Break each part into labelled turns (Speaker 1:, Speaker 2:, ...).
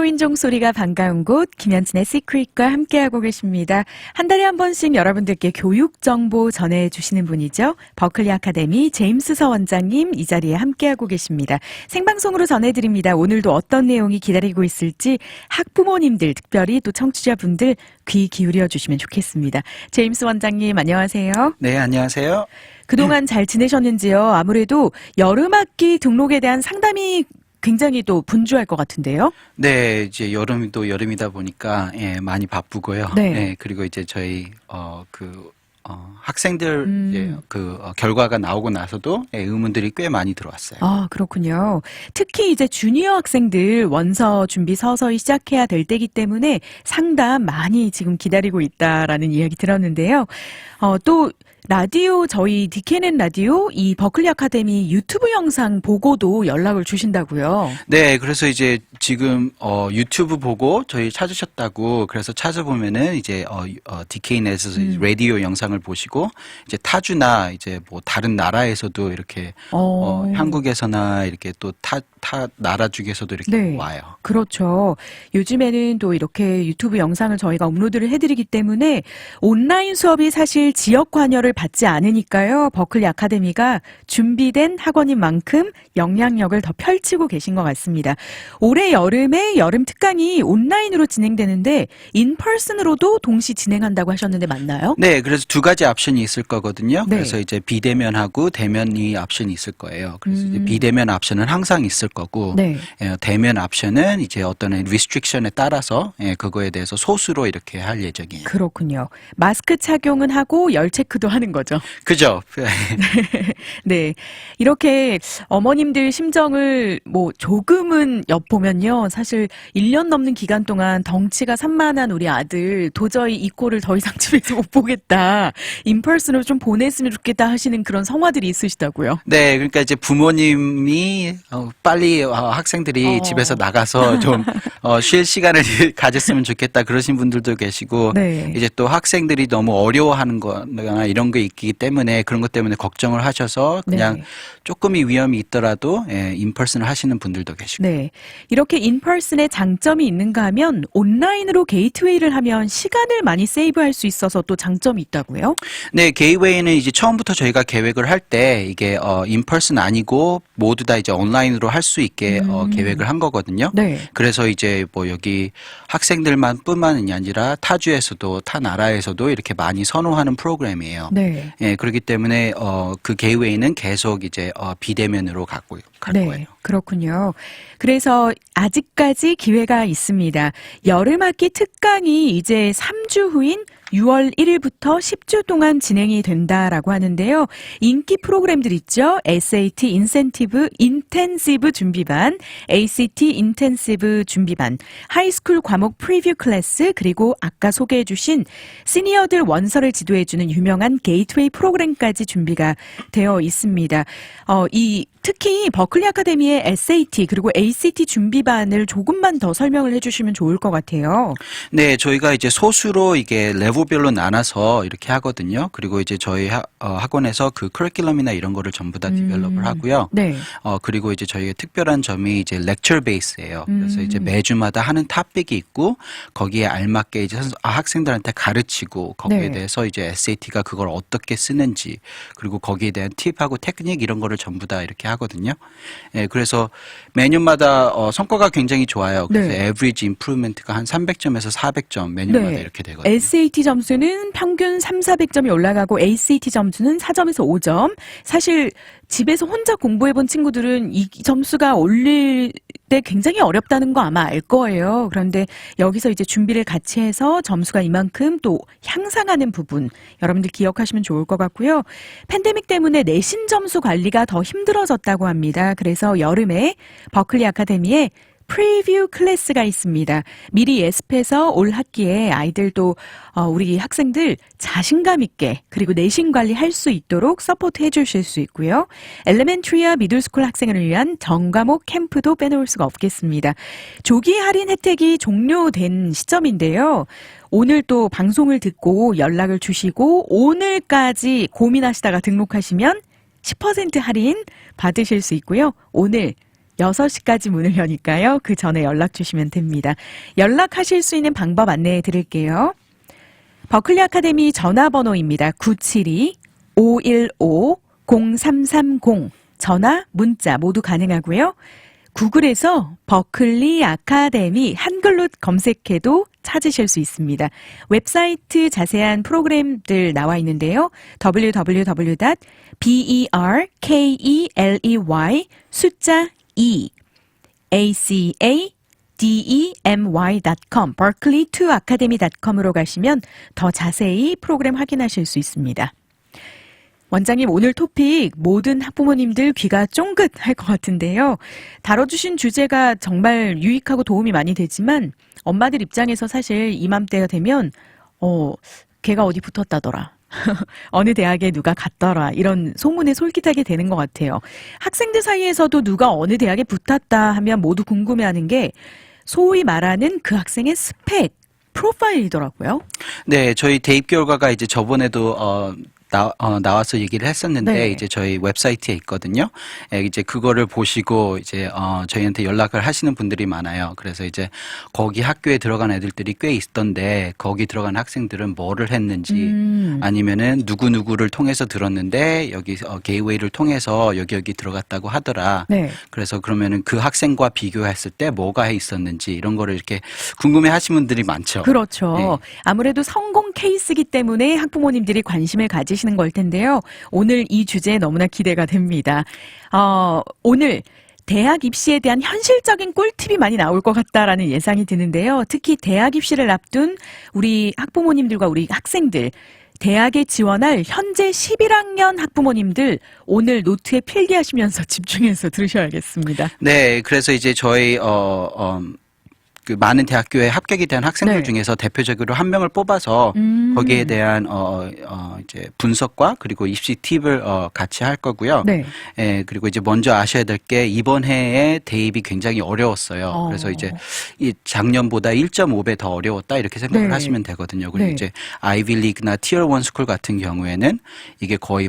Speaker 1: 초인종 소리가 반가운 곳 김현진의 시크릿과 함께하고 계십니다. 한 달에 한 번씩 여러분들께 교육 정보 전해주시는 분이죠. 버클리 아카데미 제임스 서 원장님 이 자리에 함께하고 계십니다. 생방송으로 전해드립니다. 오늘도 어떤 내용이 기다리고 있을지 학부모님들 특별히 또 청취자분들 귀 기울여 주시면 좋겠습니다. 제임스 원장님 안녕하세요.
Speaker 2: 네, 안녕하세요.
Speaker 1: 그동안 잘 지내셨는지요? 아무래도 여름학기 등록에 대한 상담이 굉장히 또 분주할 것 같은데요.
Speaker 2: 네, 이제 여름도 여름이다 보니까 많이 바쁘고요.
Speaker 1: 네.
Speaker 2: 그리고 이제 저희 학생들 이제 결과가 나오고 나서도 의문들이 꽤 많이 들어왔어요.
Speaker 1: 아, 그렇군요. 특히 이제 주니어 학생들 원서 준비 서서히 시작해야 될 때이기 때문에 상담 많이 지금 기다리고 있다라는 이야기 들었는데요. 또 라디오 저희 디케넨 라디오 이 버클리 아카데미 유튜브 영상 보고도 연락을 주신다고요.
Speaker 2: 네, 그래서 이제 지금 유튜브 보고 저희 찾으셨다고 그래서 찾아보면은 이제 디케인에서 라디오 영상을 보시고 이제 타주나 이제 뭐 다른 나라에서도 이렇게 한국에서나 이렇게 또 타 나라 중에서도 이렇게
Speaker 1: 네.
Speaker 2: 와요.
Speaker 1: 그렇죠. 요즘에는 또 이렇게 유튜브 영상을 저희가 업로드를 해드리기 때문에 온라인 수업이 사실 지역 관여를 받지 않으니까요. 버클리 아카데미가 준비된 학원인 만큼 영향력을 더 펼치고 계신 것 같습니다. 올해 여름에 여름 특강이 온라인으로 진행되는데 인펄슨으로도 동시 진행한다고 하셨는데 맞나요?
Speaker 2: 네, 그래서 두 가지 옵션이 있을 거거든요.
Speaker 1: 네.
Speaker 2: 그래서 이제 비대면하고 대면이 옵션이 있을 거예요. 그래서 이제 비대면 옵션은 항상 있을 거고,
Speaker 1: 네.
Speaker 2: 대면 옵션은 이제 어떤 리스트릭션에 따라서 그거에 대해서 소수로 이렇게 할 예정이에요.
Speaker 1: 그렇군요. 마스크 착용은 하고 열 체크도 하는 거죠.
Speaker 2: 그죠?
Speaker 1: 네. 이렇게 어머님들 심정을 뭐 조금은 엿보면요. 사실 1년 넘는 기간 동안 덩치가 산만한 우리 아들 도저히 이 꼴을 더 이상 집에서 못 보겠다. 인펄슨으로 좀 보냈으면 좋겠다 하시는 그런 성화들이 있으시다고요.
Speaker 2: 네, 그러니까 이제 부모님이 빨리 학생들이 집에서 나가서 좀 쉴 시간을 가졌으면 좋겠다 그러신 분들도 계시고
Speaker 1: 네.
Speaker 2: 이제 또 학생들이 너무 어려워하는 거나 이런 게 있기 때문에 그런 것 때문에 걱정을 하셔서 그냥
Speaker 1: 네.
Speaker 2: 조금의 위험이 있더라도 인펄슨을 하시는 분들도 계시고.
Speaker 1: 네. 이렇게 인펄슨의 장점이 있는가 하면 온라인으로 게이트웨이를 하면 시간을 많이 세이브할 수 있어서 또 장점이 있다고요?
Speaker 2: 네, 게이웨이는 이제 처음부터 저희가 계획을 할 때 이게 인펄슨 아니고 모두 다 이제 온라인으로 할 수 있게 계획을 한 거거든요.
Speaker 1: 네.
Speaker 2: 그래서 이제 뭐 여기 학생들만 뿐만이 아니라 타주에서도 타 나라에서도 이렇게 많이 선호하는 프로그램이에요.
Speaker 1: 네.
Speaker 2: 예, 그렇기 때문에 그 게이웨이는 계속 이제 비대면으로 갈 거예요.
Speaker 1: 그렇군요. 그래서 아직까지 기회가 있습니다. 여름학기 특강이 이제 3주 후인 6월 1일부터 10주 동안 진행이 된다라고 하는데요. 인기 프로그램들 있죠. SAT 인텐시브 준비반, ACT 인텐시브 준비반, 하이스쿨 과목 프리뷰 클래스, 그리고 아까 소개해 주신 시니어들 원서를 지도해 주는 유명한 게이트웨이 프로그램까지 준비가 되어 있습니다. 특히 버클리 아카데미의 SAT 그리고 ACT 준비반을 조금만 더 설명을 해주시면 좋을 것 같아요.
Speaker 2: 네, 저희가 이제 소수로 이게 레벨별로 나눠서 이렇게 하거든요. 그리고 이제 저희 학원에서 그 커리큘럼이나 이런 거를 전부 다 디벨롭을 하고요.
Speaker 1: 네.
Speaker 2: 그리고 이제 저희의 특별한 점이 이제 렉처 베이스예요. 그래서 이제 매주마다 하는 탑픽이 있고 거기에 알맞게 이제 학생들한테 가르치고 거기에
Speaker 1: 네.
Speaker 2: 대해서 이제 SAT가 그걸 어떻게 쓰는지 그리고 거기에 대한 팁하고 테크닉 이런 거를 전부 다 이렇게 하거든요. 예, 그래서 매년마다 성과가 굉장히 좋아요. 그래서
Speaker 1: 네.
Speaker 2: average improvement가 한 300점에서 400점 매년마다
Speaker 1: 네.
Speaker 2: 이렇게 되거든요.
Speaker 1: SAT 점수는 평균 3,400점이 올라가고 ACT 점수는 4점에서 5점. 사실 집에서 혼자 공부해본 친구들은 이 점수가 올릴 때 굉장히 어렵다는 거 아마 알 거예요. 그런데 여기서 이제 준비를 같이 해서 점수가 이만큼 또 향상하는 부분 여러분들 기억하시면 좋을 것 같고요. 팬데믹 때문에 내신 점수 관리가 더 힘들어졌다고 합니다. 그래서 여름에 버클리 아카데미에 프리뷰 클래스가 있습니다. 미리 예습해서 올 학기에 아이들도 우리 학생들 자신감 있게 그리고 내신 관리할 수 있도록 서포트 해주실 수 있고요. 엘레멘트리와 미들스쿨 학생을 위한 전과목 캠프도 빼놓을 수가 없겠습니다. 조기 할인 혜택이 종료된 시점인데요. 오늘 또 방송을 듣고 연락을 주시고 오늘까지 고민하시다가 등록하시면 10% 할인 받으실 수 있고요. 오늘 6시까지 문을 여니까요. 그 전에 연락 주시면 됩니다. 연락하실 수 있는 방법 안내해 드릴게요. 버클리 아카데미 전화번호입니다. 972-515-0330 전화, 문자 모두 가능하고요. 구글에서 버클리 아카데미 한글로 검색해도 찾으실 수 있습니다. 웹사이트 자세한 프로그램들 나와 있는데요. www.berkeley 숫자 2 academy.com berkeley2academy.com으로 가시면 더 자세히 프로그램 확인하실 수 있습니다. 원장님, 오늘 토픽 모든 학부모님들 귀가 쫑긋할 것 같은데요. 다뤄주신 주제가 정말 유익하고 도움이 많이 되지만 엄마들 입장에서 사실 이맘때가 되면 걔가 어디 붙었다더라. 어느 대학에 누가 갔더라. 이런 소문에 솔깃하게 되는 것 같아요. 학생들 사이에서도 누가 어느 대학에 붙었다 하면 모두 궁금해하는 게 소위 말하는 그 학생의 스펙, 프로파일이더라고요.
Speaker 2: 네, 저희 대입 결과가 이제 저번에도 나와서 얘기를 했었는데
Speaker 1: 네.
Speaker 2: 이제 저희 웹사이트에 있거든요. 이제 그거를 보시고 이제 저희한테 연락을 하시는 분들이 많아요. 그래서 이제 거기 학교에 들어간 애들들이 꽤 있던데 거기 들어간 학생들은 뭐를 했는지 아니면은 누구누구를 통해서 들었는데 여기 게이웨이를 통해서 여기 들어갔다고 하더라.
Speaker 1: 네.
Speaker 2: 그래서 그러면은 그 학생과 비교했을 때 뭐가 있었는지 이런 거를 이렇게 궁금해 하시는 분들이 많죠.
Speaker 1: 그렇죠.
Speaker 2: 네.
Speaker 1: 아무래도 성공 케이스이기 때문에 학부모님들이 관심을 가지시는 걸 텐데요. 오늘 이 주제 너무나 기대가 됩니다. 오늘 대학 입시에 대한 현실적인 꿀팁이 많이 나올 것 같다라는 예상이 드는데요. 특히 대학 입시를 앞둔 우리 학부모님들과 우리 학생들, 대학에 지원할 현재 11학년 학부모님들 오늘 노트에 필기하시면서 집중해서 들으셔야겠습니다.
Speaker 2: 네, 그래서 이제 저희 그 많은 대학교에 합격이 된 학생들
Speaker 1: 네.
Speaker 2: 중에서 대표적으로 한 명을 뽑아서 거기에 대한 이제 분석과 그리고 입시 팁을 같이 할 거고요.
Speaker 1: 네.
Speaker 2: 예, 그리고 이제 먼저 아셔야 될 게 이번 해에 대입이 굉장히 어려웠어요. 그래서 이제 이 작년보다 1.5배 더 어려웠다 이렇게 생각을
Speaker 1: 네.
Speaker 2: 하시면 되거든요. 그리고
Speaker 1: 네.
Speaker 2: 이제 아이비리그나 티어 1 스쿨 같은 경우에는 이게 거의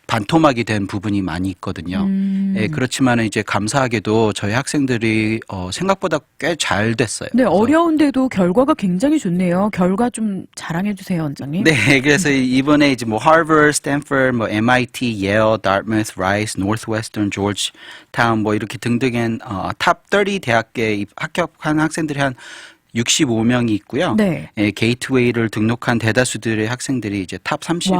Speaker 2: 반토막이 된 부분이 많이 있거든요. 예, 그렇지만은 이제 감사하게도 저희 학생들이 생각보다 꽤 잘 됐어요.
Speaker 1: 네,
Speaker 2: 그래서
Speaker 1: 어려운데도 결과가 굉장히 좋네요. 결과 좀 자랑해 주세요, 원장님.
Speaker 2: 네, 그래서 이번에 이제 뭐 하버드, 스탠퍼드, 뭐 MIT, 예일, 다트무스, 라이스, 노스웨스턴, 조지타운 뭐 이렇게 등등의 탑 30 대학에 합격한 학생들이 한 65명이 있고요.
Speaker 1: 네.
Speaker 2: 예, 게이트웨이를 등록한 대다수들의 학생들이 이제 탑 30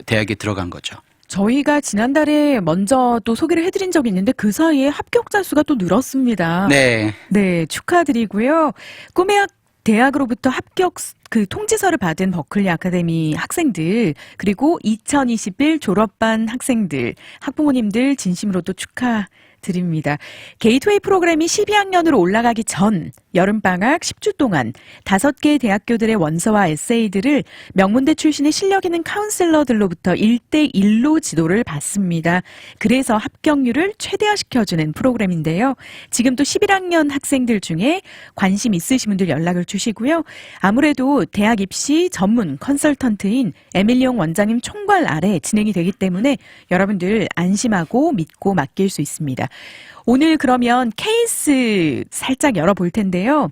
Speaker 2: 대학에 들어간 거죠.
Speaker 1: 저희가 지난달에 먼저 또 소개를 해드린 적이 있는데 그 사이에 합격자 수가 또 늘었습니다.
Speaker 2: 네.
Speaker 1: 네, 축하드리고요. 꿈의 대학으로부터 합격 그 통지서를 받은 버클리 아카데미 학생들 그리고 2021 졸업반 학생들 학부모님들 진심으로 또 축하드립니다. 게이트웨이 프로그램이 12학년으로 올라가기 전 여름방학 10주 동안 5개의 대학교들의 원서와 에세이들을 명문대 출신의 실력 있는 카운슬러들로부터 1대1로 지도를 받습니다. 그래서 합격률을 최대화시켜주는 프로그램인데요. 지금 또 11학년 학생들 중에 관심 있으신 분들 연락을 주시고요. 아무래도 대학 입시 전문 컨설턴트인 에밀리옹 원장님 총괄 아래 진행이 되기 때문에 여러분들 안심하고 믿고 맡길 수 있습니다. 오늘 그러면 케이스 살짝 열어볼 텐데요.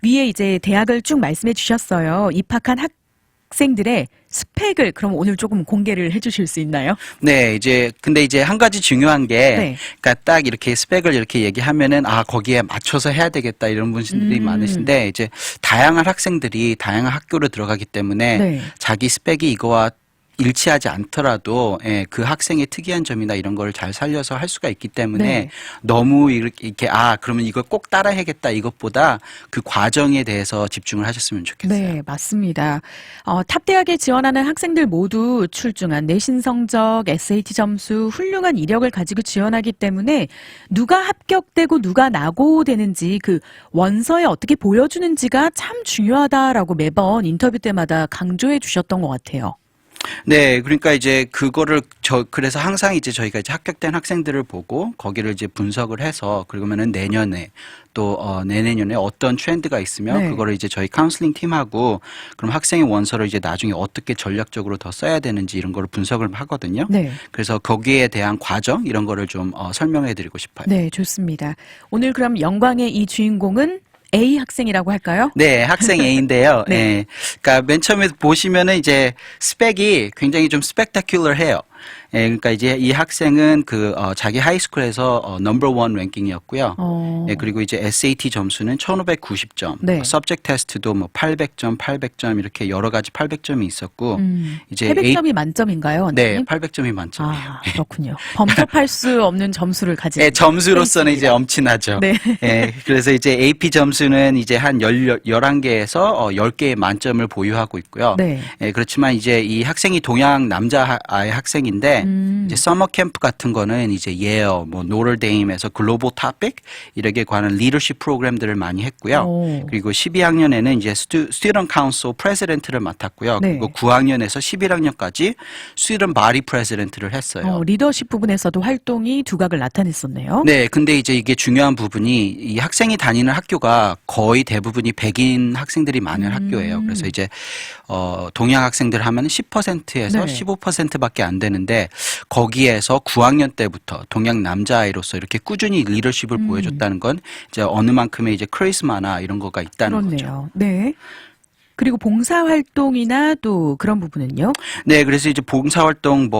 Speaker 1: 위에 이제 대학을 쭉 말씀해 주셨어요. 입학한 학생들의 스펙을 그럼 오늘 조금 공개를 해주실 수 있나요?
Speaker 2: 네, 근데 이제 한 가지 중요한 게,
Speaker 1: 네.
Speaker 2: 그러니까 딱 이렇게 스펙을 이렇게 얘기하면은, 거기에 맞춰서 해야 되겠다 이런 분들이 많으신데, 이제 다양한 학생들이 다양한 학교로 들어가기 때문에,
Speaker 1: 네.
Speaker 2: 자기 스펙이 이거와 일치하지 않더라도 그 학생의 특이한 점이나 이런 걸 잘 살려서 할 수가 있기 때문에
Speaker 1: 네.
Speaker 2: 너무 이렇게 그러면 이걸 꼭 따라해야겠다 이것보다 그 과정에 대해서 집중을 하셨으면 좋겠어요.
Speaker 1: 네, 맞습니다. 탑 대학에 지원하는 학생들 모두 출중한 내신 성적, SAT 점수, 훌륭한 이력을 가지고 지원하기 때문에 누가 합격되고 누가 낙오되는지 그 원서에 어떻게 보여주는지가 참 중요하다라고 매번 인터뷰 때마다 강조해 주셨던 것 같아요.
Speaker 2: 네, 그러니까 이제 그거를 그래서 항상 이제 저희가 이제 합격된 학생들을 보고 거기를 이제 분석을 해서 그러면은 내년에 또 내내년에 어떤 트렌드가 있으면
Speaker 1: 네.
Speaker 2: 그거를 이제 저희 카운슬링 팀하고 그럼 학생의 원서를 이제 나중에 어떻게 전략적으로 더 써야 되는지 이런 거를 분석을 하거든요.
Speaker 1: 네.
Speaker 2: 그래서 거기에 대한 과정 이런 거를 좀 설명해 드리고 싶어요.
Speaker 1: 네, 좋습니다. 오늘 그럼 영광의 이 주인공은 A 학생이라고 할까요?
Speaker 2: 네, 학생 A인데요.
Speaker 1: 네.
Speaker 2: 네. 그러니까 맨 처음에 보시면은 이제 스펙이 굉장히 좀 스펙타큘러해요. 예, 그러니까 이제 이 학생은 자기 하이스쿨에서 넘버 원 랭킹이었고요. 예, 그리고 이제 SAT 점수는 1590점.
Speaker 1: 네.
Speaker 2: 서브젝트 테스트도 뭐 800점, 800점 이렇게 여러 가지 800점이 있었고 이제
Speaker 1: 800점이 만점인가요,
Speaker 2: 네,
Speaker 1: 원장님?
Speaker 2: 800점이 만점이에요.
Speaker 1: 아, 그렇군요. 범접할 수 없는 점수를 가진
Speaker 2: 예, 점수로서는 이제
Speaker 1: 있습니다.
Speaker 2: 엄친하죠.
Speaker 1: 네.
Speaker 2: 예, 그래서 이제 AP 점수는 이제 한 11개에서 10개의 만점을 보유하고 있고요.
Speaker 1: 네.
Speaker 2: 예, 그렇지만 이제 이 학생이 동양 남자아이 학생인데 이제 서머 캠프 같은 거는 이제 예어, 뭐 노럴데임에서 글로벌 토픽 이렇게 관한 리더십 프로그램들을 많이 했고요.
Speaker 1: 오.
Speaker 2: 그리고 12학년에는 이제 스튜던트 카운슬 프레지던트를 맡았고요.
Speaker 1: 네.
Speaker 2: 그리고 9학년에서 11학년까지 스튜던트 바디 프레지던트를 했어요.
Speaker 1: 리더십 부분에서도 활동이 두각을 나타냈었네요.
Speaker 2: 네, 근데 이제 이게 중요한 부분이 이 학생이 다니는 학교가 거의 대부분이 백인 학생들이 많은 학교예요. 그래서 이제 동양 학생들 하면 10%에서
Speaker 1: 네.
Speaker 2: 15%밖에 안 되는데 거기에서 9학년 때부터 동양 남자아이로서 이렇게 꾸준히 리더십을 보여줬다는 건 이제 어느 만큼의 이제 크리스마나 이런 거가 있다는 거죠.
Speaker 1: 그렇네요. 네. 그리고 봉사활동이나 또 그런 부분은요?
Speaker 2: 네, 그래서 이제 봉사활동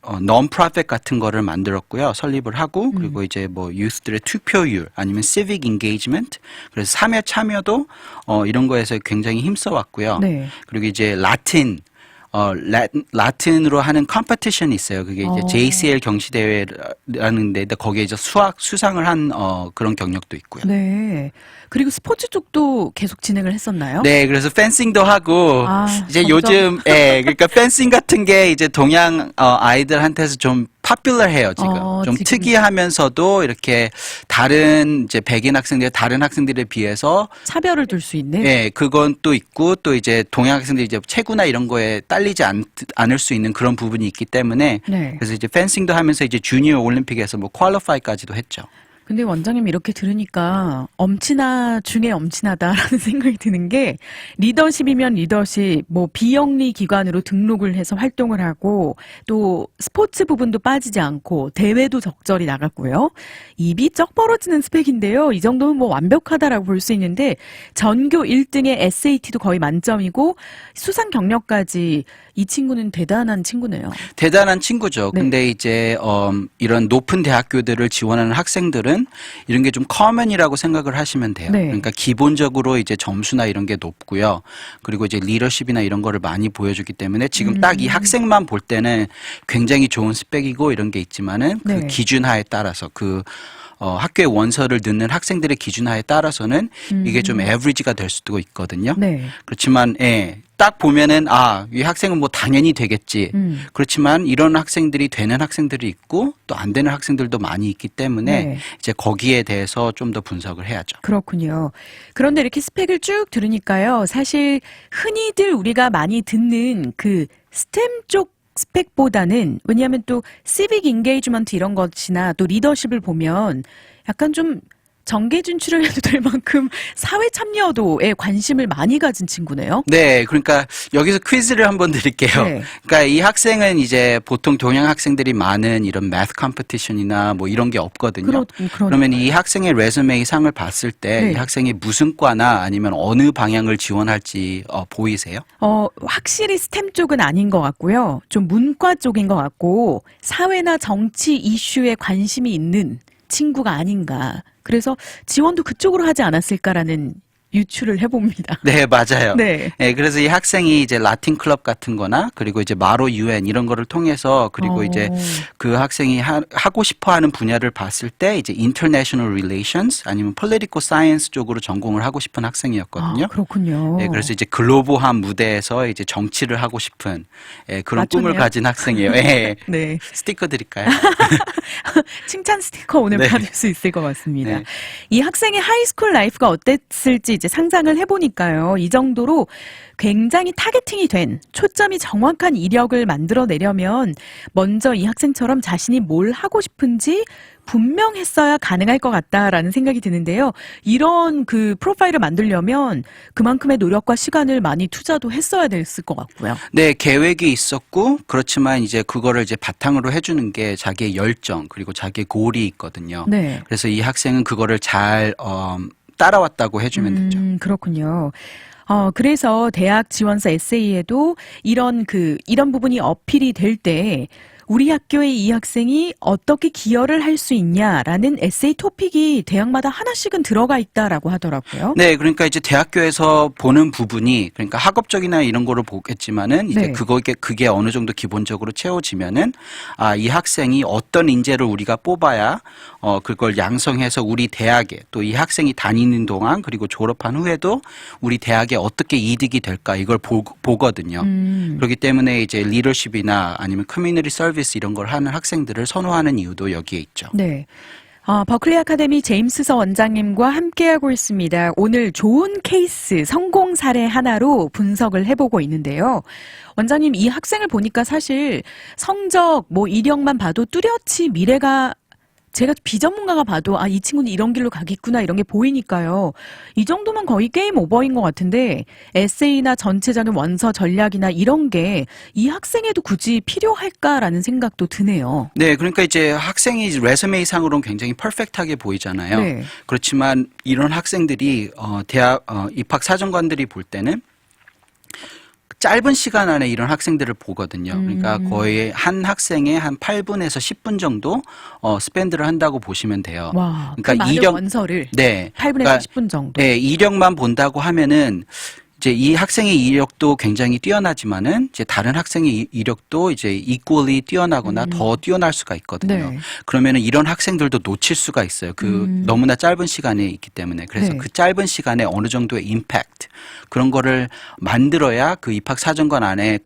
Speaker 2: non-profit 같은 거를 만들었고요. 설립을 하고, 그리고 이제 유스들의 투표율, 아니면 civic engagement, 그래서 사회 참여도, 이런 거에서 굉장히 힘써왔고요.
Speaker 1: 네.
Speaker 2: 그리고 이제 라틴으로 하는 컴피티션이 있어요. 그게 이제 JCL 경시대회라는 데인데, 거기에 이제 수상을 한, 그런 경력도 있고요.
Speaker 1: 네. 그리고 스포츠 쪽도 계속 진행을 했었나요?
Speaker 2: 네, 그래서 펜싱도 하고 이제
Speaker 1: 점점.
Speaker 2: 요즘 그러니까 펜싱 같은 게 이제 동양 아이들한테서 좀 파퓰러해요 지금. 좀
Speaker 1: 지금.
Speaker 2: 특이하면서도 이렇게 다른 이제 백인 학생들 다른 학생들에 비해서
Speaker 1: 차별을 둘 수 있는?
Speaker 2: 그건 또 있고 또 이제 동양 학생들이 이제 체구나 이런 거에 딸리지 않을 수 있는 그런 부분이 있기 때문에
Speaker 1: 네.
Speaker 2: 그래서 이제 펜싱도 하면서 이제 주니어 올림픽에서 퀄리파이까지도 했죠.
Speaker 1: 근데 원장님 이렇게 들으니까 엄친아 중에 엄친하다라는 생각이 드는 게 리더십이면 리더십, 비영리 기관으로 등록을 해서 활동을 하고 또 스포츠 부분도 빠지지 않고 대회도 적절히 나갔고요. 입이 쩍 벌어지는 스펙인데요. 이 정도면 완벽하다라고 볼 수 있는데 전교 1등의 SAT도 거의 만점이고 수상 경력까지 이 친구는 대단한 친구네요.
Speaker 2: 대단한 친구죠.
Speaker 1: 네.
Speaker 2: 근데 이제 이런 높은 대학교들을 지원하는 학생들은 이런 게 좀 커먼이라고 생각을 하시면 돼요.
Speaker 1: 네.
Speaker 2: 그러니까 기본적으로 이제 점수나 이런 게 높고요. 그리고 이제 리더십이나 이런 거를 많이 보여주기 때문에 지금 딱 이 학생만 볼 때는 굉장히 좋은 스펙이고 이런 게 있지만은 그
Speaker 1: 네.
Speaker 2: 기준하에 따라서 학교에 원서를 넣는 학생들의 기준하에 따라서는 이게 좀 에버리지가 될 수도 있거든요.
Speaker 1: 네.
Speaker 2: 그렇지만 딱 보면은 이 학생은 당연히 되겠지. 그렇지만 이런 학생들이 되는 학생들이 있고 또 안 되는 학생들도 많이 있기 때문에
Speaker 1: 네.
Speaker 2: 이제 거기에 대해서 좀 더 분석을 해야죠.
Speaker 1: 그렇군요. 그런데 이렇게 스펙을 쭉 들으니까요. 사실 흔히들 우리가 많이 듣는 그 스템 쪽 스펙보다는 왜냐하면 또 시빅 인게이지먼트 이런 것이나 또 리더십을 보면 약간 좀 정계 진출을 해도 될 만큼 사회 참여도에 관심을 많이 가진 친구네요.
Speaker 2: 네, 그러니까 여기서 퀴즈를 한번 드릴게요.
Speaker 1: 네.
Speaker 2: 그러니까 이 학생은 이제 보통 동양 학생들이 많은 이런 매th 컴피티션이나 이런 게 없거든요. 그러면 이 학생의 레sume 상을 봤을 때
Speaker 1: 네.
Speaker 2: 이 학생이 무슨 과나 아니면 어느 방향을 지원할지 보이세요?
Speaker 1: 확실히 스템 쪽은 아닌 것 같고요. 좀 문과 쪽인 것 같고 사회나 정치 이슈에 관심이 있는 친구가 아닌가. 그래서 지원도 그쪽으로 하지 않았을까라는 유추를 해봅니다.
Speaker 2: 네, 맞아요.
Speaker 1: 네.
Speaker 2: 그래서 이 학생이 이제 라틴 클럽 같은 거나 그리고 이제 마로 UN 이런 거를 통해서 그리고 이제 그 학생이 하고 싶어 하는 분야를 봤을 때 이제 international relations 아니면 political science 쪽으로 전공을 하고 싶은 학생이었거든요.
Speaker 1: 그렇군요.
Speaker 2: 네, 그래서 이제 글로벌한 무대에서 이제 정치를 하고 싶은 그런
Speaker 1: 맞췄네요.
Speaker 2: 꿈을 가진 학생이에요. 네.
Speaker 1: 네.
Speaker 2: 스티커 드릴까요?
Speaker 1: 칭찬 스티커 오늘
Speaker 2: 네.
Speaker 1: 받을 수 있을 것 같습니다.
Speaker 2: 네.
Speaker 1: 이 학생의 하이스쿨 라이프가 어땠을지 이제 상상을 해보니까요. 이 정도로 굉장히 타겟팅이 된 초점이 정확한 이력을 만들어내려면 먼저 이 학생처럼 자신이 뭘 하고 싶은지 분명했어야 가능할 것 같다라는 생각이 드는데요. 이런 그 프로파일을 만들려면 그만큼의 노력과 시간을 많이 투자도 했어야 됐을 것 같고요.
Speaker 2: 네, 계획이 있었고 그렇지만 이제 그거를 이제 바탕으로 해주는 게 자기의 열정 그리고 자기의 골이 있거든요.
Speaker 1: 네.
Speaker 2: 그래서 이 학생은 그거를 잘 따라왔다고 해주면 되죠.
Speaker 1: 그렇군요. 그래서 대학 지원서 에세이에도 이런 부분이 어필이 될 때 우리 학교의 이 학생이 어떻게 기여를 할 수 있냐라는 에세이 토픽이 대학마다 하나씩은 들어가 있다라고 하더라고요.
Speaker 2: 네, 그러니까 이제 대학교에서 보는 부분이 그러니까 학업적이나 이런 거를 보겠지만은 이제
Speaker 1: 네.
Speaker 2: 그게 어느 정도 기본적으로 채워지면은 이 학생이 어떤 인재를 우리가 뽑아야 그걸 양성해서 우리 대학에 또 이 학생이 다니는 동안 그리고 졸업한 후에도 우리 대학에 어떻게 이득이 될까 이걸 보거든요. 그렇기 때문에 이제 리더십이나 아니면 커뮤니티 서비스 이런 걸 하는 학생들을 선호하는 이유도 여기에 있죠.
Speaker 1: 네. 버클리 아카데미 제임스서 원장님과 함께하고 있습니다. 오늘 좋은 케이스, 성공 사례 하나로 분석을 해보고 있는데요. 원장님, 이 학생을 보니까 사실 성적, 이력만 봐도 뚜렷이 미래가 제가 비전문가가 봐도 이 친구는 이런 길로 가겠구나 이런 게 보이니까요. 이 정도면 거의 게임 오버인 것 같은데 에세이나 전체적인 원서 전략이나 이런 게 이 학생에도 굳이 필요할까라는 생각도 드네요.
Speaker 2: 네, 그러니까 이제 학생이 레sume 상으로는 굉장히 퍼펙트하게 보이잖아요.
Speaker 1: 네.
Speaker 2: 그렇지만 이런 학생들이 대학 입학 사정관들이 볼 때는 짧은 시간 안에 이런 학생들을 보거든요. 그러니까 거의 한 학생의 한 8분에서 10분 정도 스펜드를 한다고 보시면 돼요.
Speaker 1: 와,
Speaker 2: 그러니까
Speaker 1: 그 많은 원서를
Speaker 2: 네,
Speaker 1: 8분에서
Speaker 2: 그러니까
Speaker 1: 10분 정도.
Speaker 2: 네, 이력만 본다고 하면은 이제 이 학생의 이력도 굉장히 뛰어나지만은 이제 다른 학생의 이력도 이제 equally 뛰어나거나 더 뛰어날 수가 있거든요.
Speaker 1: 네.
Speaker 2: 그러면은 이런 학생들도 놓칠 수가 있어요. 너무나 짧은 시간에 있기 때문에. 그래서
Speaker 1: 네.
Speaker 2: 그 짧은 시간에 어느 정도의 임팩트 그런 거를 만들어야 그 입학 사정관 안에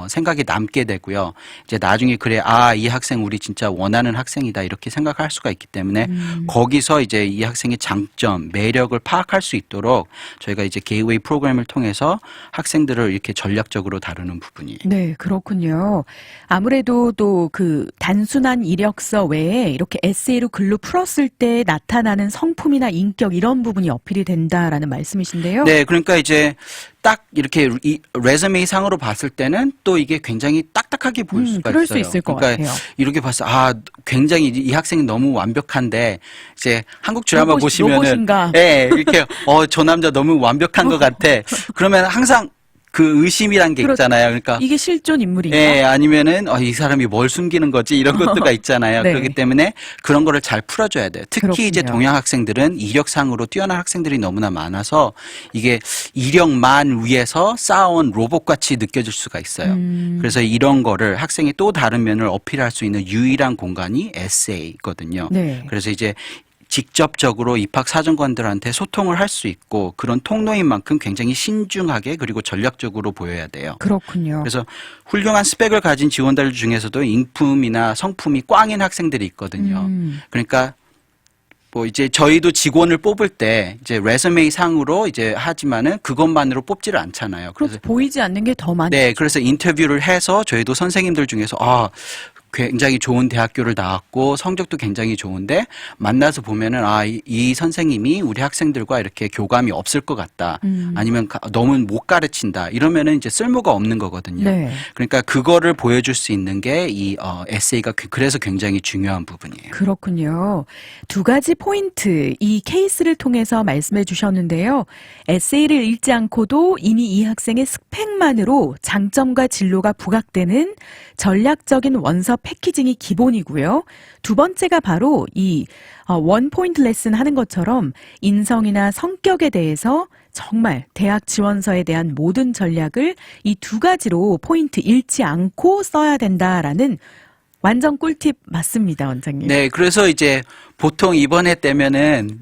Speaker 2: 생각이 남게 되고요. 이제 나중에 그래 이 학생 우리 진짜 원하는 학생이다 이렇게 생각할 수가 있기 때문에 거기서 이제 이 학생의 장점, 매력을 파악할 수 있도록 저희가 이제 게이웨이 프로그램을 통해서 학생들을 이렇게 전략적으로 다루는 부분이에요.
Speaker 1: 네, 그렇군요. 아무래도 또 단순한 이력서 외에 이렇게 에세이로 글로 풀었을 때 나타나는 성품이나 인격 이런 부분이 어필이 된다라는 말씀이신데요.
Speaker 2: 네, 그러니까 이제 딱 이렇게 레sume 상으로 봤을 때는 또 이게 굉장히 딱딱하게 보일 수가
Speaker 1: 그럴
Speaker 2: 있어요.
Speaker 1: 수 있을 것
Speaker 2: 그러니까
Speaker 1: 같아요.
Speaker 2: 이렇게 봤어. 굉장히 이 학생이 너무 완벽한데 이제 한국 드라마 보시면은
Speaker 1: 로봇인가?
Speaker 2: 네, 이렇게 저 남자 너무 완벽한 것 같아. 그러면 항상 그 의심이란 게 있잖아요. 그러니까
Speaker 1: 이게 실존 인물인가?
Speaker 2: 예, 아니면은 이 사람이 뭘 숨기는 거지 이런 것들가 있잖아요.
Speaker 1: 네.
Speaker 2: 그렇기 때문에 그런 거를 잘 풀어줘야 돼요. 특히
Speaker 1: 그렇군요.
Speaker 2: 이제 동양 학생들은 이력상으로 뛰어난 학생들이 너무나 많아서 이게 이력만 위해서 쌓아온 로봇같이 느껴질 수가 있어요. 그래서 이런 거를 학생이 또 다른 면을 어필할 수 있는 유일한 공간이 에세이거든요.
Speaker 1: 네.
Speaker 2: 그래서 이제 직접적으로 입학 사정관들한테 소통을 할 수 있고 그런 통로인 만큼 굉장히 신중하게 그리고 전략적으로 보여야 돼요.
Speaker 1: 그렇군요.
Speaker 2: 그래서 훌륭한 스펙을 가진 지원자들 중에서도 인품이나 성품이 꽝인 학생들이 있거든요. 그러니까 이제 저희도 직원을 뽑을 때 이제 레sume 상으로 이제 하지만은 그것만으로 뽑지를 않잖아요.
Speaker 1: 그래서 보이지 않는 게 더 많죠.
Speaker 2: 네, 그래서 인터뷰를 해서 저희도 선생님들 중에서 굉장히 좋은 대학교를 나왔고 성적도 굉장히 좋은데 만나서 보면은 이 선생님이 우리 학생들과 이렇게 교감이 없을 것 같다. 아니면 너무 못 가르친다. 이러면은 이제 쓸모가 없는 거거든요.
Speaker 1: 네.
Speaker 2: 그러니까 그거를 보여줄 수 있는 게 이 에세이가 그래서 굉장히 중요한 부분이에요.
Speaker 1: 그렇군요. 두 가지 포인트, 이 케이스를 통해서 말씀해 주셨는데요. 에세이를 읽지 않고도 이미 이 학생의 스펙만으로 장점과 진로가 부각되는 전략적인 원서 패키징이 기본이고요. 두 번째가 바로 이 원 포인트 레슨 하는 것처럼 인성이나 성격에 대해서 정말 대학 지원서에 대한 모든 전략을 이 두 가지로 포인트 잃지 않고 써야 된다라는 완전 꿀팁 맞습니다, 원장님.
Speaker 2: 네, 그래서 이제 보통 이번에 때면은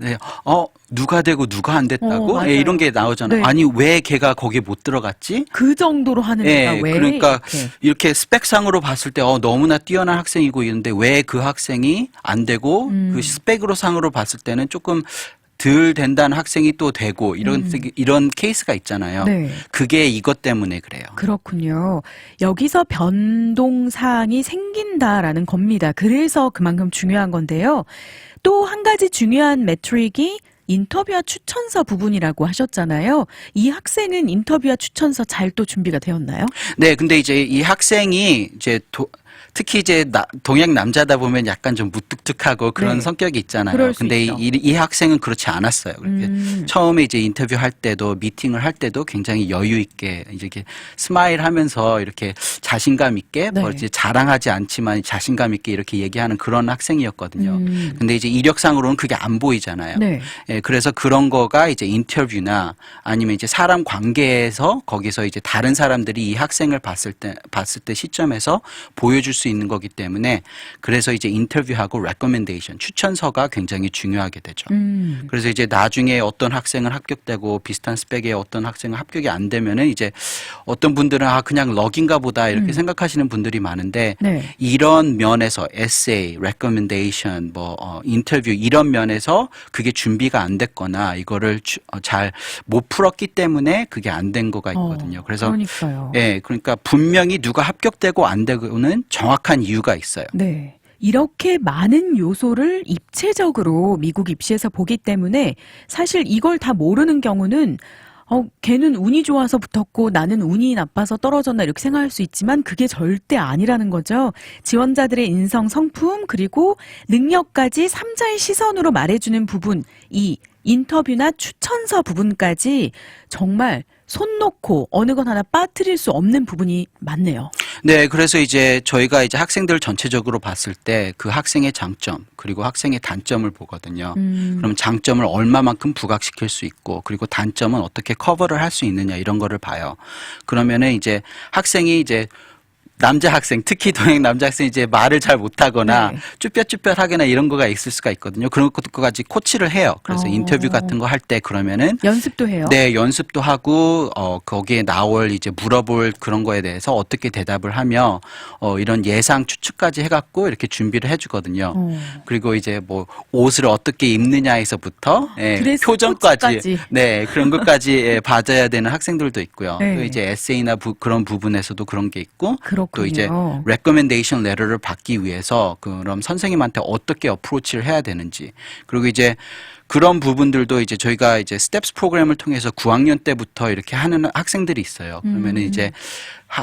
Speaker 2: 누가 되고 누가 안 됐다고
Speaker 1: 맞아요.
Speaker 2: 이런 게 나오잖아요.
Speaker 1: 네.
Speaker 2: 아니 왜 걔가 거기 못 들어갔지?
Speaker 1: 그 정도로 하는 애가 왜
Speaker 2: 그러니까
Speaker 1: 이렇게.
Speaker 2: 이렇게 스펙상으로 봤을 때 너무나 뛰어난 학생이고 이런데 왜 그 학생이 안 되고 그 스펙으로 상으로 봤을 때는 조금 덜 된다는 학생이 또 되고 이런 케이스가 있잖아요.
Speaker 1: 네.
Speaker 2: 그게 이것 때문에 그래요.
Speaker 1: 그렇군요. 여기서 변동사항이 생긴다라는 겁니다. 그래서 그만큼 중요한 건데요. 또 한 가지 중요한 매트릭이 인터뷰와 추천서 부분이라고 하셨잖아요. 이 학생은 인터뷰와 추천서 잘 또 준비가 되었나요?
Speaker 2: 네, 근데 이제 이 학생이 이제 특히 이제 동양 남자다 보면 약간 좀 무뚝뚝하고 그런
Speaker 1: 네.
Speaker 2: 성격이 있잖아요.
Speaker 1: 그럴 수
Speaker 2: 근데
Speaker 1: 있죠.
Speaker 2: 이 학생은 그렇지 않았어요. 그렇게 처음에 이제 인터뷰할 때도 미팅을 할 때도 굉장히 여유 있게 이렇게 스마일 하면서 이렇게 자신감 있게
Speaker 1: 네.
Speaker 2: 뭐 이제 자랑하지 않지만 자신감 있게 이렇게 얘기하는 그런 학생이었거든요. 근데 이제 이력상으로는 그게 안 보이잖아요.
Speaker 1: 네.
Speaker 2: 예, 그래서 그런 거가 이제 인터뷰나 아니면 이제 사람 관계에서 거기서 이제 다른 사람들이 이 학생을 봤을 때 시점에서 보여줄 수 있는 거기 때문에 그래서 이제 인터뷰하고 레커멘데이션 추천서가 굉장히 중요하게 되죠. 그래서 이제 나중에 어떤 학생은 합격되고 비슷한 스펙의 어떤 학생은 합격이 안 되면은 이제 어떤 분들은 그냥 럭인가 보다 이렇게 생각하시는 분들이 많은데
Speaker 1: 네.
Speaker 2: 이런 면에서 에세이, 레커멘데이션, 인터뷰 이런 면에서 그게 준비가 안 됐거나 이거를 잘 못 풀었기 때문에 그게 안 된 거가 있거든요. 그래서
Speaker 1: 그러니까요.
Speaker 2: 예, 그러니까 분명히 누가 합격되고 안 되고는 정확한 이유가 있어요.
Speaker 1: 네. 이렇게 많은 요소를 입체적으로 미국 입시에서 보기 때문에 사실 이걸 다 모르는 경우는 걔는 운이 좋아서 붙었고 나는 운이 나빠서 떨어졌나 이렇게 생각할 수 있지만 그게 절대 아니라는 거죠. 지원자들의 인성, 성품 그리고 능력까지 3자의 시선으로 말해주는 부분, 이 인터뷰나 추천서 부분까지 정말 손 놓고 어느 것 하나 빠뜨릴 수 없는 부분이 많네요.
Speaker 2: 네, 그래서 이제 저희가 이제 학생들 전체적으로 봤을 때 그 학생의 장점 그리고 학생의 단점을 보거든요. 그럼 장점을 얼마만큼 부각시킬 수 있고 그리고 단점은 어떻게 커버를 할 수 있느냐 이런 거를 봐요. 그러면은 이제 학생이 이제 남자 학생, 특히 동양 남자 학생이 이제 말을 잘 못하거나
Speaker 1: 네.
Speaker 2: 쭈뼛쭈뼛하거나 이런 거가 있을 수가 있거든요. 그런 것까지 코치를 해요. 그래서 인터뷰 같은 거 할 때 그러면은
Speaker 1: 연습도 해요.
Speaker 2: 네, 연습도 하고 거기에 나올 이제 물어볼 그런 거에 대해서 어떻게 대답을 하며 이런 예상 추측까지 해갖고 이렇게 준비를 해주거든요. 그리고 이제 뭐 옷을 어떻게 입느냐에서부터
Speaker 1: 드레스
Speaker 2: 표정까지
Speaker 1: 코드까지.
Speaker 2: 네 그런 것까지 봐줘야 되는 학생들도 있고요.
Speaker 1: 네.
Speaker 2: 또 이제 에세이나 그런 부분에서도 그런 게 있고 또 이제
Speaker 1: 그렇군요.
Speaker 2: 레커멘데이션 레터를 받기 위해서 그럼 선생님한테 어떻게 어프로치를 해야 되는지 그리고 이제 그런 부분들도 이제 저희가 이제 스텝스 프로그램을 통해서 9학년 때부터 이렇게 하는 학생들이 있어요. 그러면은 이제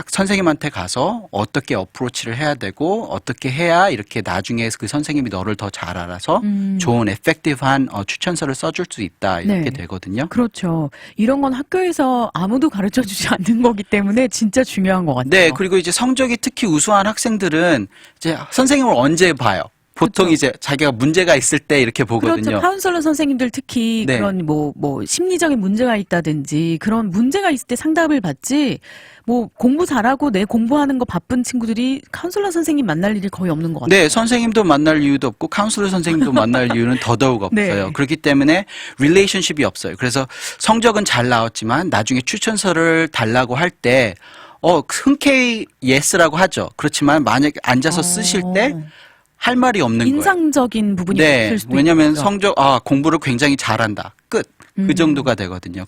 Speaker 2: 선생님한테 가서 어떻게 어프로치를 해야 되고 어떻게 해야 이렇게 나중에 그 선생님이 너를 더 잘 알아서 좋은 에펙티브한 추천서를 써줄 수 있다 이렇게
Speaker 1: 네.
Speaker 2: 되거든요.
Speaker 1: 그렇죠. 이런 건 학교에서 아무도 가르쳐 주지 않는 거기 때문에 진짜 중요한 것 같아요.
Speaker 2: 네, 그리고 이제 성적이 특히 우수한 학생들은 이제 선생님을 언제 봐요? 보통
Speaker 1: 그렇죠.
Speaker 2: 이제 자기가 문제가 있을 때 이렇게 보거든요.
Speaker 1: 그렇죠. 카운슬러 선생님들 특히
Speaker 2: 네.
Speaker 1: 그런 뭐 심리적인 문제가 있다든지 그런 문제가 있을 때 상담을 받지 뭐 공부 잘하고 내 공부하는 거 바쁜 친구들이 카운슬러 선생님 만날 일이 거의 없는 것 같아요.
Speaker 2: 네, 선생님도 만날 이유도 없고 카운슬러 선생님도 만날 이유는 더더욱 없어요.
Speaker 1: 네.
Speaker 2: 그렇기 때문에 릴레이션십이 없어요. 그래서 성적은 잘 나왔지만 나중에 추천서를 달라고 할 때 흔쾌히 예스라고 하죠. 그렇지만 만약에 앉아서 쓰실 때 할 말이 없는 거예요.
Speaker 1: 인상적인 부분이
Speaker 2: 네,
Speaker 1: 없을 수도
Speaker 2: 왜냐하면
Speaker 1: 있죠.
Speaker 2: 공부를 굉장히 잘한다. 끝. 그 정도가 되거든요.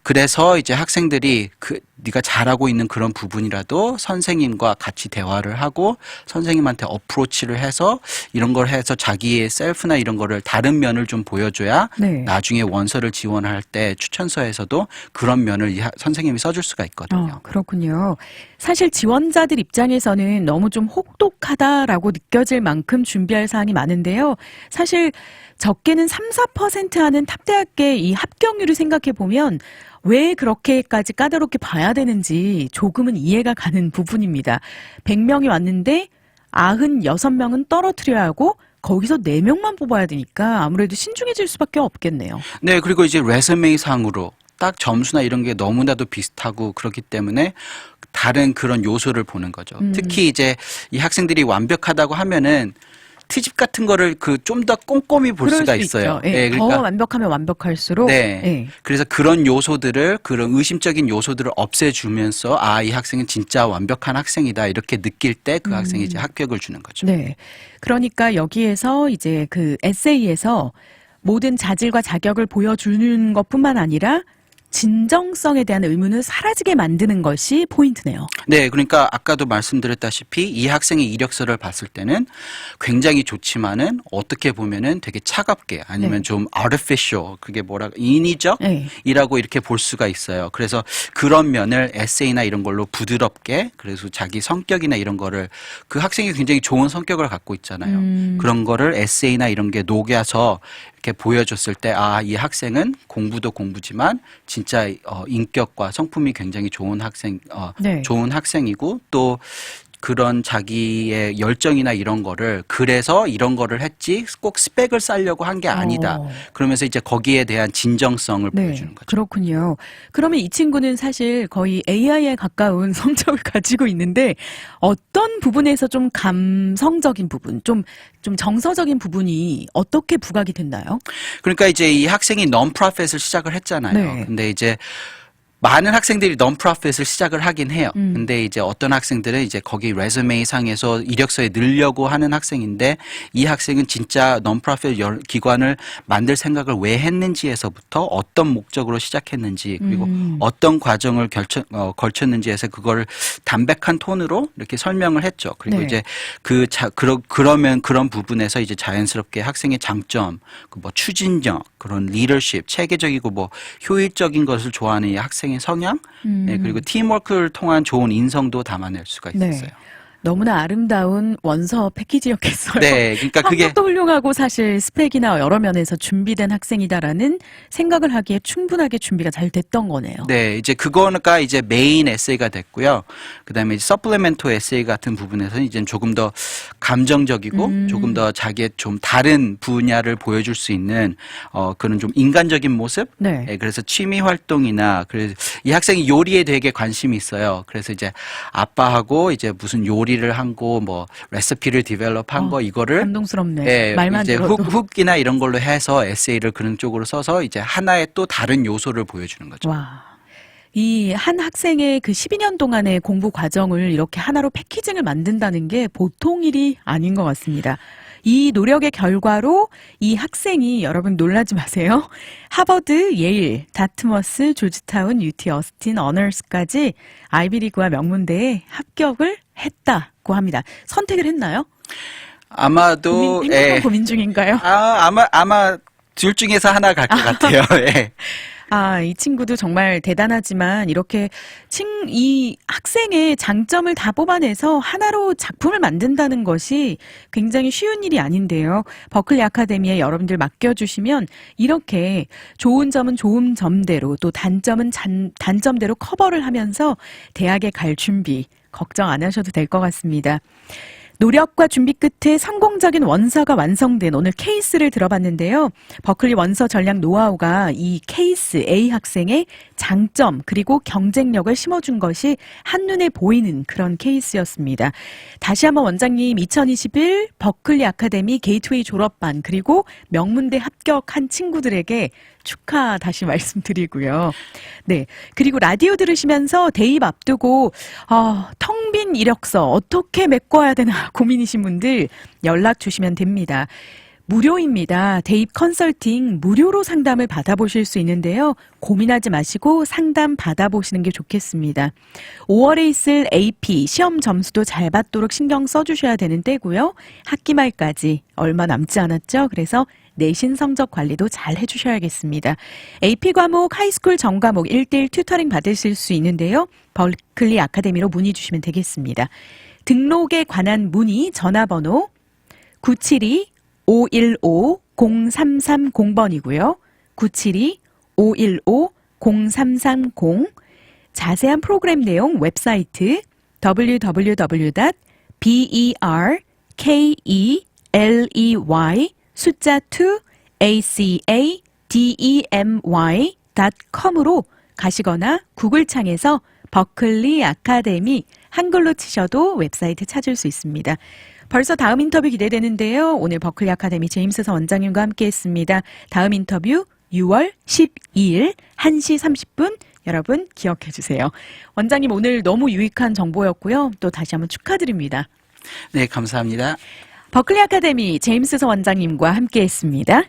Speaker 2: 그래서 이제 학생들이 네가 잘하고 있는 그런 부분이라도 선생님과 같이 대화를 하고 선생님한테 어프로치를 해서 이런 걸 해서 자기의 셀프나 이런 거를 다른 면을 좀 보여줘야
Speaker 1: 네.
Speaker 2: 나중에 원서를 지원할 때 추천서에서도 그런 면을 선생님이 써줄 수가 있거든요.
Speaker 1: 그렇군요. 사실 지원자들 입장에서는 너무 좀 혹독하다라고 느껴질 만큼 준비할 사항이 많은데요. 사실 적게는 3-4% 하는 탑대학계 이 합격률을 생각해 보면 왜 그렇게까지 까다롭게 봐야 되는지 조금은 이해가 가는 부분입니다. 100명이 왔는데 96명은 떨어뜨려야 하고 거기서 4명만 뽑아야 되니까 아무래도 신중해질 수밖에 없겠네요.
Speaker 2: 네, 그리고 이제 레sume 상으로 딱 점수나 이런 게 너무나도 비슷하고 그렇기 때문에 다른 그런 요소를 보는 거죠. 특히 이제 이 학생들이 완벽하다고 하면은 트집 같은 거를 좀 더 꼼꼼히 볼
Speaker 1: 그럴
Speaker 2: 수가
Speaker 1: 수
Speaker 2: 있어요.
Speaker 1: 있죠. 예,
Speaker 2: 네,
Speaker 1: 더 완벽하면 완벽할수록
Speaker 2: 네.
Speaker 1: 예.
Speaker 2: 그래서 그런 요소들을 그런 의심적인 요소들을 없애주면서 이 학생은 진짜 완벽한 학생이다 이렇게 느낄 때 그 학생이 이제 합격을 주는 거죠.
Speaker 1: 네. 그러니까 여기에서 이제 그 에세이에서 모든 자질과 자격을 보여주는 것뿐만 아니라 진정성에 대한 의문을 사라지게 만드는 것이 포인트네요.
Speaker 2: 네, 그러니까 아까도 말씀드렸다시피 이 학생의 이력서를 봤을 때는 굉장히 좋지만은 어떻게 보면은 되게 차갑게 아니면
Speaker 1: 네.
Speaker 2: 좀 artificial 그게 인위적이라고
Speaker 1: 네.
Speaker 2: 이렇게 볼 수가 있어요. 그래서 그런 면을 에세이나 이런 걸로 부드럽게 그래서 자기 성격이나 이런 거를 그 학생이 굉장히 좋은 성격을 갖고 있잖아요. 그런 거를 에세이나 이런 게 녹여서 이렇게 보여줬을 때, 아, 이 학생은 공부도 공부지만 진짜 인격과 성품이 굉장히 좋은
Speaker 1: 네.
Speaker 2: 좋은 학생이고 또 그런 자기의 열정이나 이런 거를 그래서 이런 거를 했지 꼭 스펙을 쌓으려고 한 게 아니다. 그러면서 이제 거기에 대한 진정성을
Speaker 1: 네,
Speaker 2: 보여주는 거죠.
Speaker 1: 그렇군요. 그러면 이 친구는 사실 거의 AI에 가까운 성적을 가지고 있는데 어떤 부분에서 좀 감성적인 부분, 좀 정서적인 부분이 어떻게 부각이 됐나요?
Speaker 2: 그러니까 이제 이 학생이 non-profit을 시작을 했잖아요.
Speaker 1: 네.
Speaker 2: 근데 이제 많은 학생들이 non-profit을 시작을 하긴 해요. 근데 이제 어떤 학생들은 이제 거기 레즈메이 상에서 이력서에 넣으려고 하는 학생인데 이 학생은 진짜 non-profit 기관을 만들 생각을 왜 했는지에서부터 어떤 목적으로 시작했는지 그리고 어떤 과정을 걸쳤는지에서 그거를 담백한 톤으로 이렇게 설명을 했죠. 그리고
Speaker 1: 네.
Speaker 2: 이제 그러면 그런 부분에서 이제 자연스럽게 학생의 장점, 뭐 추진력, 그런 리더십, 체계적이고 뭐 효율적인 것을 좋아하는 이 학생의 성향, 네, 그리고 팀워크를 통한 좋은 인성도 담아낼 수가 있었어요.
Speaker 1: 네. 너무나 아름다운 원서 패키지였겠어요.
Speaker 2: 네, 그러니까 그게
Speaker 1: 성격도 훌륭하고 사실 스펙이나 여러 면에서 준비된 학생이다라는 생각을 하기에 충분하게 준비가 잘 됐던 거네요.
Speaker 2: 네, 이제 그거가 이제 메인 에세이가 됐고요. 그다음에 이제 서플리멘토 에세이 같은 부분에서는 이제 조금 더 감정적이고 조금 더 자기의 좀 다른 분야를 보여줄 수 있는 그런 좀 인간적인 모습.
Speaker 1: 네.
Speaker 2: 네, 그래서 취미 활동이나 그래서 이 학생이 요리에 되게 관심이 있어요. 그래서 이제 아빠하고 이제 무슨 요리를 하고 뭐 레시피를 디벨롭한 거 이거를
Speaker 1: 감동스럽네.
Speaker 2: 예,
Speaker 1: 말만
Speaker 2: 이제
Speaker 1: 들어도.
Speaker 2: 훅이나 이런 걸로 해서 에세이를 그런 쪽으로 써서 이제 하나의 또 다른 요소를 보여주는 거죠.
Speaker 1: 와. 이 한 학생의 그 12년 동안의 공부 과정을 이렇게 하나로 패키징을 만든다는 게 보통 일이 아닌 것 같습니다. 이 노력의 결과로 이 학생이 여러분 놀라지 마세요. 하버드, 예일, 다트머스, 조지타운, UT 어스틴, 어너스까지 아이비리그와 명문대에 합격을 했다고 합니다. 선택을 했나요?
Speaker 2: 아마도
Speaker 1: 행복한 고민 중인가요?
Speaker 2: 아마 둘 중에서 하나 갈 것 같아요. 예.
Speaker 1: 아, 이 친구도 정말 대단하지만 이렇게 이 학생의 장점을 다 뽑아내서 하나로 작품을 만든다는 것이 굉장히 쉬운 일이 아닌데요. 버클리 아카데미에 여러분들 맡겨주시면 이렇게 좋은 점은 좋은 점대로 또 단점은 단점대로 커버를 하면서 대학에 갈 준비 걱정 안 하셔도 될 것 같습니다. 노력과 준비 끝에 성공적인 원서가 완성된 오늘 케이스를 들어봤는데요. 버클리 원서 전략 노하우가 이 케이스 A 학생의 장점 그리고 경쟁력을 심어준 것이 한눈에 보이는 그런 케이스였습니다. 다시 한번 원장님 2021 버클리 아카데미 게이트웨이 졸업반 그리고 명문대 합격한 친구들에게 축하 다시 말씀드리고요. 네. 그리고 라디오 들으시면서 대입 앞두고 텅 빈 이력서 어떻게 메꿔야 되나 고민이신 분들 연락 주시면 됩니다. 무료입니다. 대입 컨설팅 무료로 상담을 받아보실 수 있는데요. 고민하지 마시고 상담 받아보시는 게 좋겠습니다. 5월에 있을 AP 시험 점수도 잘 받도록 신경 써주셔야 되는 때고요. 학기 말까지 얼마 남지 않았죠. 그래서 내신 성적 관리도 잘 해주셔야겠습니다. AP 과목, 하이스쿨 전 과목 1:1 튜터링 받으실 수 있는데요. 버클리 아카데미로 문의 주시면 되겠습니다. 등록에 관한 문의 전화번호 972-515-0330번이고요. 972-515-0330 자세한 프로그램 내용 웹사이트 www.berkeley 숫자 2 academy.com으로 가시거나 구글창에서 버클리 아카데미 한글로 치셔도 웹사이트 찾을 수 있습니다. 벌써 다음 인터뷰 기대되는데요. 오늘 버클리 아카데미 제임스 원장님과 함께했습니다. 다음 인터뷰 6월 12일 1시 30분 여러분 기억해 주세요. 원장님 오늘 너무 유익한 정보였고요. 또 다시 한번 축하드립니다.
Speaker 2: 네, 감사합니다.
Speaker 1: 버클리 아카데미 제임스 원장님과 함께했습니다.